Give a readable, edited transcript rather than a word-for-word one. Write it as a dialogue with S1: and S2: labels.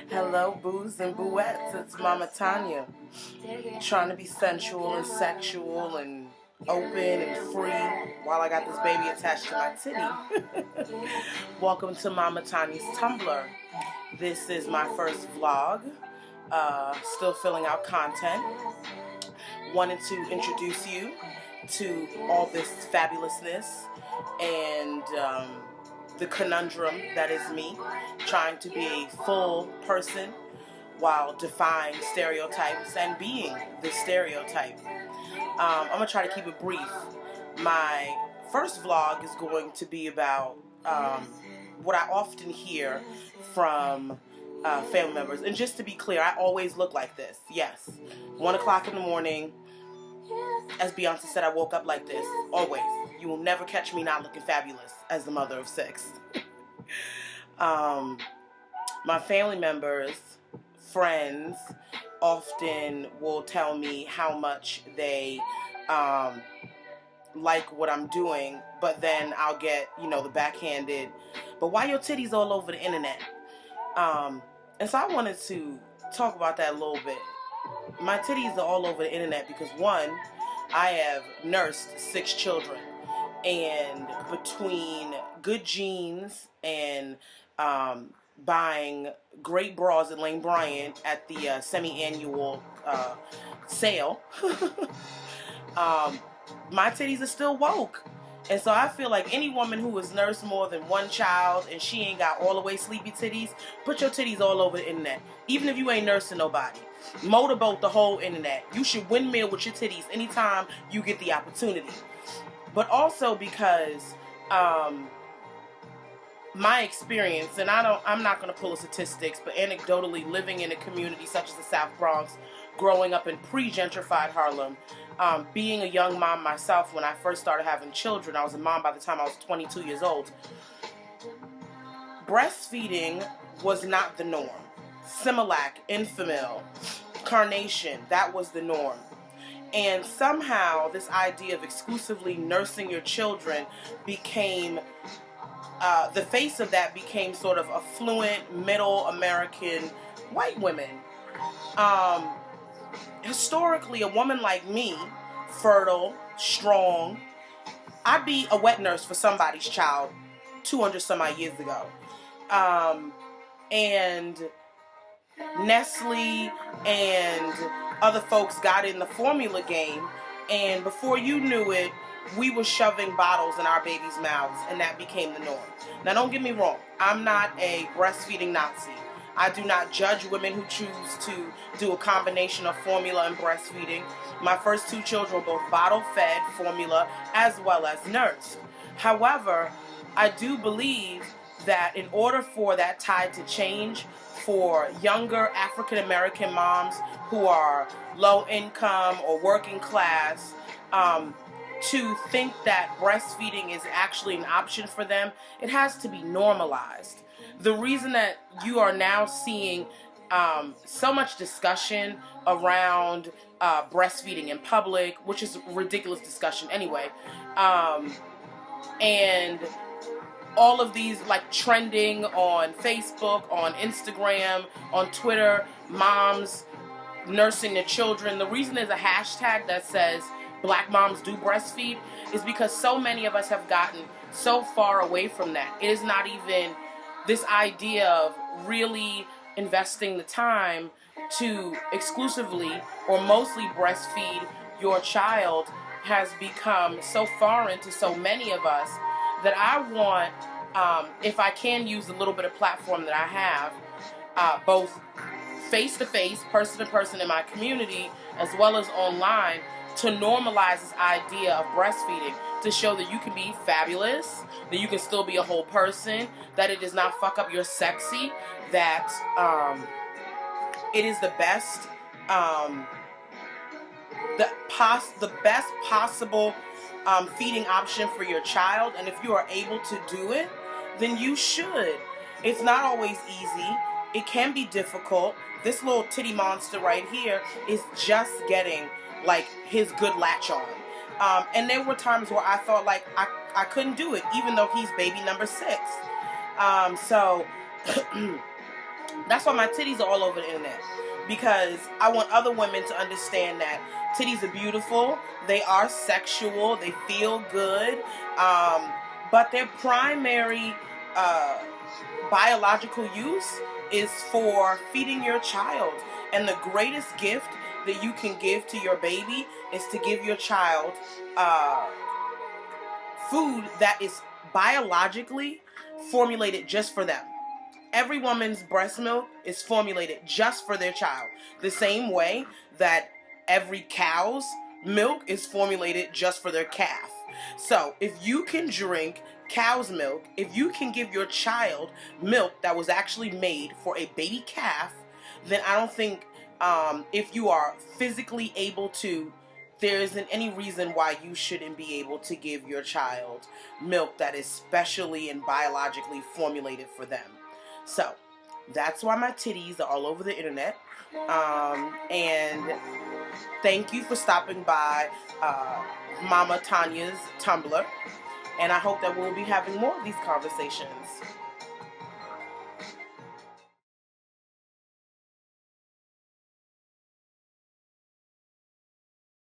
S1: Hello, boos and booettes. It's Mama Tanya. Trying to be sensual and sexual and open and free while I got this baby attached to my titty. Welcome to Mama Tanya's Tumblr. This is my first vlog. Still filling out content. Wanted to introduce you to all this fabulousness and the conundrum that is me, trying to be a full person while defying stereotypes and being the stereotype. I'm going to try to keep it brief. My first vlog is going to be about what I often hear from family members. And just to be clear, I always look like this. Yes. 1 o'clock in the morning. As Beyonce said, I woke up like this. Always. You will never catch me not looking fabulous as the mother of 6. My family members, friends, often will tell me how much they like what I'm doing, but then I'll get, the backhanded, but why your titties all over the internet? And so I wanted to talk about that a little bit. My titties are all over the internet because, one, I have nursed 6 children, and between good genes and buying great bras at Lane Bryant at the semi-annual sale, my titties are still woke. And so I feel like any woman who has nursed more than 1 child and she ain't got all the way sleepy titties, put your titties all over the internet. Even if you ain't nursing nobody. Motorboat the whole internet. You should windmill with your titties anytime you get the opportunity. But also because my experience, and I'm not going to pull the statistics, but anecdotally living in a community such as the South Bronx, growing up in pre-gentrified Harlem, being a young mom myself when I first started having children, I was a mom by the time I was 22 years old, breastfeeding was not the norm. Similac, Enfamil, Carnation, that was the norm. And somehow this idea of exclusively nursing your children became, the face of that became sort of affluent, middle American white women. Historically, a woman like me, fertile, strong, I'd be a wet nurse for somebody's child 200 some odd years ago. And Nestle and other folks got in the formula game, and before you knew it, we were shoving bottles in our babies' mouths, and that became the norm. Now, don't get me wrong. I'm not a breastfeeding Nazi. I do not judge women who choose to do a combination of formula and breastfeeding. My first 2 children were both bottle-fed formula as well as nursed. However, I do believe that in order for that tide to change for younger African American moms who are low income or working class, to think that breastfeeding is actually an option for them, it has to be normalized. The reason that you are now seeing so much discussion around breastfeeding in public, which is a ridiculous discussion anyway, and all of these like trending on Facebook, on Instagram, on Twitter, moms nursing their children. The reason there's a hashtag that says Black moms do breastfeed is because so many of us have gotten so far away from that. It is not even this idea of really investing the time to exclusively or mostly breastfeed your child has become so foreign to so many of us that I want, if I can use a little bit of platform that I have, both face-to-face, person-to-person in my community, as well as online, to normalize this idea of breastfeeding, to show that you can be fabulous, that you can still be a whole person, that it does not fuck up your sexy, that it is the best, the best possible feeding option for your child, and if you are able to do it, then you should. It's not always easy. It can be difficult. This little titty monster right here is just getting like his good latch on. And there were times where I thought like I couldn't do it, even though he's baby number 6. So that's why my titties are all over the internet, because I want other women to understand that titties are beautiful, they are sexual, they feel good, but their primary biological use is for feeding your child. And the greatest gift that you can give to your baby is to give your child food that is biologically formulated just for them. Every woman's breast milk is formulated just for their child, the same way that every cow's milk is formulated just for their calf. So if you can drink cow's milk, if you can give your child milk that was actually made for a baby calf, then I don't think, if you are physically able to, there isn't any reason why you shouldn't be able to give your child milk that is specially and biologically formulated for them. So that's why my titties are all over the internet. And thank you for stopping by Mama Tanya's Tumblr. And I hope that we'll be having more of these conversations.